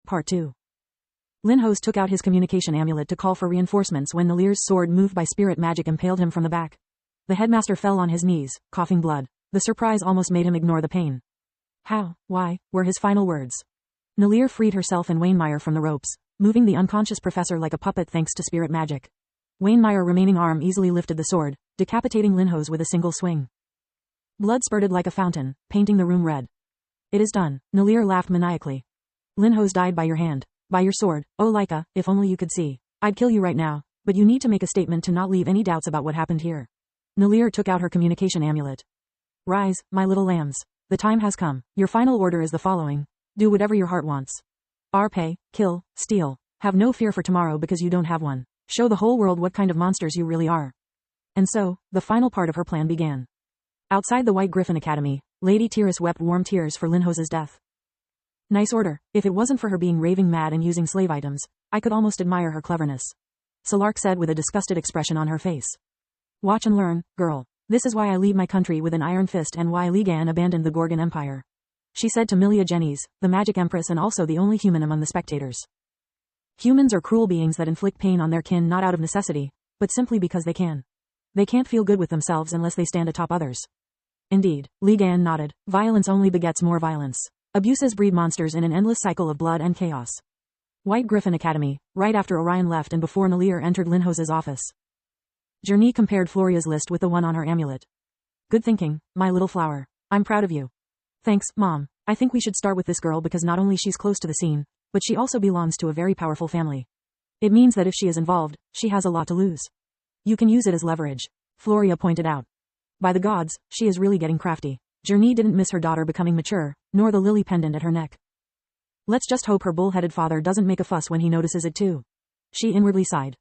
Part 2. LightNovels took out his communication amulet to call for reinforcements when Nalir's sword moved by spirit magic impaled him from the back. The headmaster fell on his knees, coughing blood. The surprise almost made him ignore the pain. How, why, were his final words. Nalir freed herself and Wainmeyer from the ropes, moving the unconscious professor like a puppet thanks to spirit magic. Wainmeyer's remaining arm easily lifted the sword, decapitating LightNovels with a single swing. Blood spurted like a fountain, painting the room red. It is done, Nalir laughed maniacally. LightNovels died by your hand. By your sword, oh Leica, if only you could see. I'd kill you right now, but you need to make a statement to not leave any doubts about what happened here. Nalir took out her communication amulet. Rise, my little lambs. The time has come. Your final order is the following. Do whatever your heart wants. Pay, kill, steal. Have no fear for tomorrow because you don't have one. Show the whole world what kind of monsters you really are. And so, the final part of her plan began. Outside the White Griffin Academy, Lady Tyrus wept warm tears for LightNovels' death. Nice order. If it wasn't for her being raving mad and using slave items, I could almost admire her cleverness. Salark said with a disgusted expression on her face. Watch and learn, girl. This is why I lead my country with an iron fist and why Ligan abandoned the Gorgon Empire. She said to Milia Jennys, the Magic Empress and also the only human among the spectators. Humans are cruel beings that inflict pain on their kin not out of necessity, but simply because they can. They can't feel good with themselves unless they stand atop others. Indeed, Ligan nodded. Violence only begets more violence. Abuses breed monsters in an endless cycle of blood and chaos. White Griffin Academy, right after Orion left and before Nalir entered LightNovels' office. Journey compared Floria's list with the one on her amulet. Good thinking, my little flower. I'm proud of you. Thanks, Mom. I think we should start with this girl because not only she's close to the scene, but she also belongs to a very powerful family. It means that if she is involved, she has a lot to lose. You can use it as leverage, Floria pointed out. By the gods, she is really getting crafty. Journey didn't miss her daughter becoming mature, nor the lily pendant at her neck. Let's just hope her bull-headed father doesn't make a fuss when he notices it too. She inwardly sighed.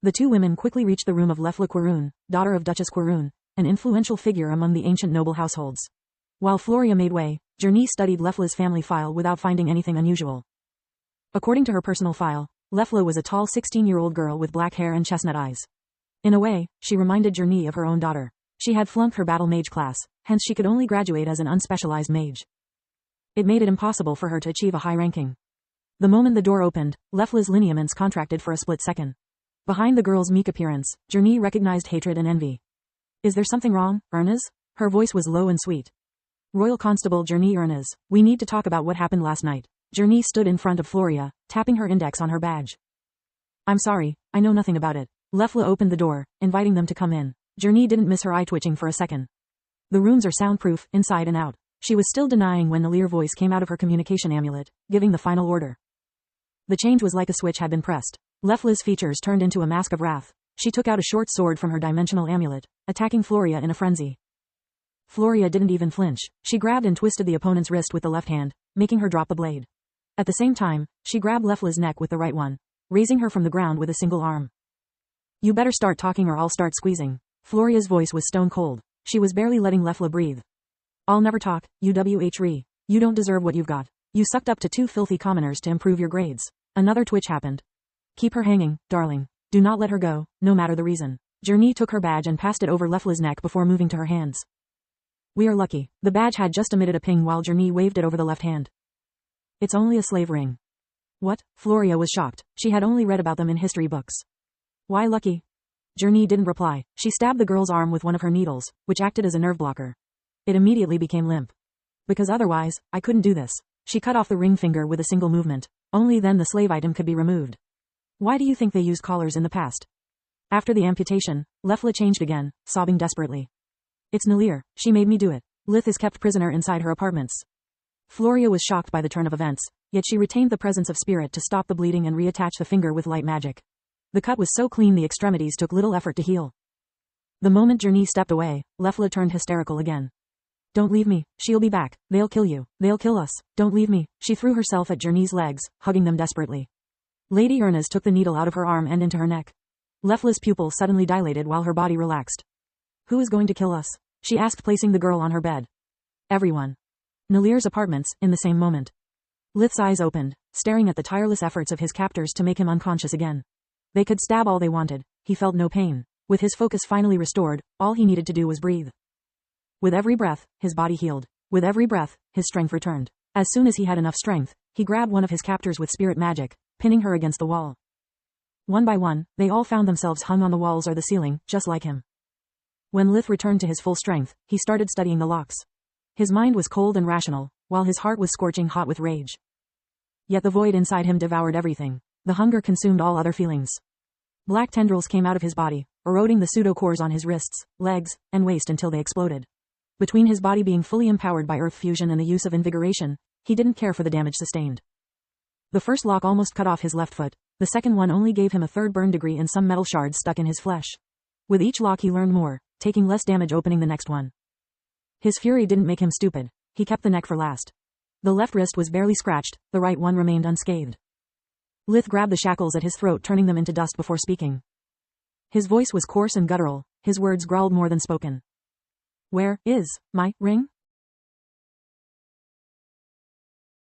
The two women quickly reached the room of Lefla Quirun, daughter of Duchess Quirun, an influential figure among the ancient noble households. While Floria made way, Journey studied Lefla's family file without finding anything unusual. According to her personal file, Lefla was a tall 16-year-old girl with black hair and chestnut eyes. In a way, she reminded Journey of her own daughter. She had flunked her battle mage class, hence she could only graduate as an unspecialized mage. It made it impossible for her to achieve a high ranking. The moment the door opened, Lefla's lineaments contracted for a split second. Behind the girl's meek appearance, Journey recognized hatred and envy. Is there something wrong, Ernest? Her voice was low and sweet. Royal Constable Journey Ernest, we need to talk about what happened last night. Journey stood in front of Floria, tapping her index on her badge. I'm sorry, I know nothing about it. Lefla opened the door, inviting them to come in. Journey didn't miss her eye twitching for a second. The rooms are soundproof, inside and out. She was still denying when Nalir's voice came out of her communication amulet, giving the final order. The change was like a switch had been pressed. Lefla's features turned into a mask of wrath. She took out a short sword from her dimensional amulet, attacking Floria in a frenzy. Floria didn't even flinch. She grabbed and twisted the opponent's wrist with the left hand, making her drop the blade. At the same time, she grabbed Lefla's neck with the right one, raising her from the ground with a single arm. You better start talking or I'll start squeezing. Floria's voice was stone cold. She was barely letting Lefla breathe. I'll never talk, UWHRE. You don't deserve what you've got. You sucked up to 2 filthy commoners to improve your grades. Another twitch happened. Keep her hanging, darling. Do not let her go, no matter the reason. Journey took her badge and passed it over Lefla's neck before moving to her hands. We are lucky. The badge had just emitted a ping while Journey waved it over the left hand. It's only a slave ring. What? Floria was shocked. She had only read about them in history books. Why lucky? Journey didn't reply. She stabbed the girl's arm with one of her needles, which acted as a nerve blocker. It immediately became limp. Because otherwise, I couldn't do this. She cut off the ring finger with a single movement. Only then the slave item could be removed. Why do you think they used collars in the past? After the amputation, Lefla changed again, sobbing desperately. It's Nalir. She made me do it. Lith is kept prisoner inside her apartments. Floria was shocked by the turn of events, yet she retained the presence of spirit to stop the bleeding and reattach the finger with light magic. The cut was so clean the extremities took little effort to heal. The moment Journey stepped away, Lefla turned hysterical again. Don't leave me. She'll be back. They'll kill you. They'll kill us. Don't leave me. She threw herself at Journey's legs, hugging them desperately. Lady Ernest took the needle out of her arm and into her neck. Lefla's pupil suddenly dilated while her body relaxed. Who is going to kill us? She asked, placing the girl on her bed. Everyone. Nalir's apartments, in the same moment. Lith's eyes opened, staring at the tireless efforts of his captors to make him unconscious again. They could stab all they wanted. He felt no pain. With his focus finally restored, all he needed to do was breathe. With every breath, his body healed. With every breath, his strength returned. As soon as he had enough strength, He grabbed one of his captors with spirit magic, pinning her against the wall. One by one, they all found themselves hung on the walls or the ceiling, just like him. When Lith returned to his full strength, he started studying the locks. His mind was cold and rational, while his heart was scorching hot with rage. Yet the void inside him devoured everything. The hunger consumed all other feelings. Black tendrils came out of his body, eroding the pseudo-cores on his wrists, legs, and waist until they exploded. Between his body being fully empowered by earth fusion and the use of invigoration, he didn't care for the damage sustained. The first lock almost cut off his left foot. The second one only gave him a third burn degree and some metal shards stuck in his flesh. With each lock he learned more, taking less damage opening the next one. His fury didn't make him stupid. He kept the neck for last. The left wrist was barely scratched, the right one remained unscathed. Lith grabbed the shackles at his throat, turning them into dust before speaking. His voice was coarse and guttural, his words growled more than spoken. "Where is my ring?"